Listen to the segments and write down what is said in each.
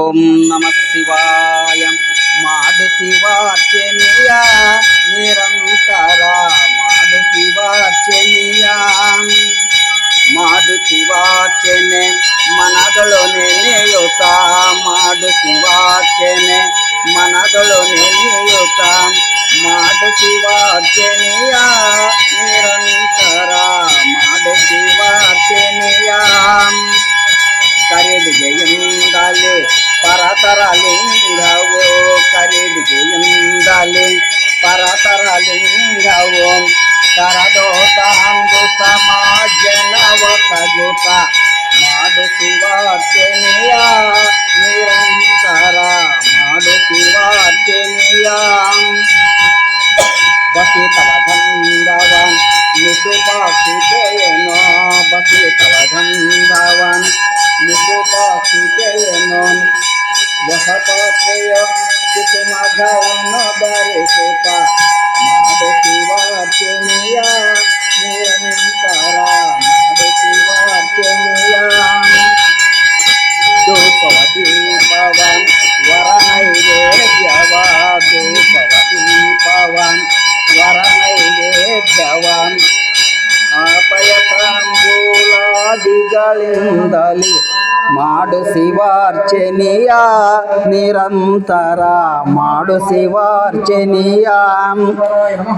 ಓಂ ನಮಃ ಶಿವಾಯ. ಮಾಡು ಶಿವಾರ್ಚನೆಯ ನಿರಂತರ, ಮಾಡು ಶಿವಾರ್ಚನೆಯ, ಮಾಡು ಶಿವಾರ್ಚನೆ ಮನದಳು ನೆನೆಯುತ್ತ, ಮಾಡು ಶಿವಾರ್ಚನೆ ಮನದಳು ನೆನೆಯುತ್ತ, ಮಾಡು ಶಿವಾರ್ಚನೆಯ ನಿರಂತರ, ಮಾಡು ಶಿವಾರ್ಚನೆಯ. ಕರೆಡಿಗೆಯಿಂದಲೇ ಪರತರಲಿಂಗವು, ಕರೆಡಿಗೆಯಿಂದಲೇ ಪರತರಲಿಂಗವು, ಕರದೋತಾಂದು ಸಮಾಜನವ ತಗುತ್ತ, ಮಾಡು ಶಿವಾರ್ಚನೆಯ ನಿರಂತರ, ಮಾಡು ಶಿವಾರ್ಚನೆಯ. ಬಸಿತವ ಗಂಧವ ನಿಸುಪಾಕ್ಷಿತೆಯೇನೋ, ಬಸಿತವ ಗಂಧವ ನಿಸುಪಾಕ್ಷಿತೆಯೇನೋ, ಹೊಸ ಪಾತ್ರೆಯ ಕುಸುಮಗಳನ್ನು ಧರಿಸುತ್ತ, ಮಾಡು ಶಿವಾರ್ಚನೆಯ ನಿರಂತರ, ಮಾಡು ಶಿವಾರ್ಚನೆಯ. ಧೂಪವ ದೀಪವ ವರ ನೈವೇದ್ಯವ, ಧೂಪವ ದೀಪವ ವರ ನೈವೇದ್ಯವ, ಅಪಯ ತಾಂಬೂಲಾದಿಗಳಿಂದಲೇ ಮಾಡು ಶಿವಾರ್ಚನೆಯ ನಿರಂತರ, ಮಾಡು ಶಿವಾರ್ಚನೆಯ.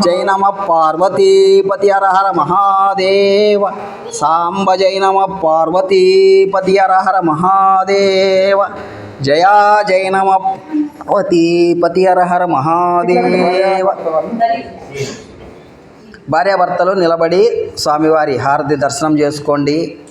ಜೈ ನಮಃ ಪಾರ್ವತೀಪತಿ ಹರ ಹರ ಮಹಾದೇವ. ಸಾಂಬ ಜೈ ನಮಃ ಪಾರ್ವತೀಪತಿ ಹರ ಹರ ಮಹಾದೇವ. ಜಯ ಜೈ ನಮಃ ಪಾರ್ವತೀಪತಿ ಹರ ಹರ మహాదేవ. భార్యాభర్తలు నిలబడి స్వామివారి హారతి దర్శనం చేసుకోండి.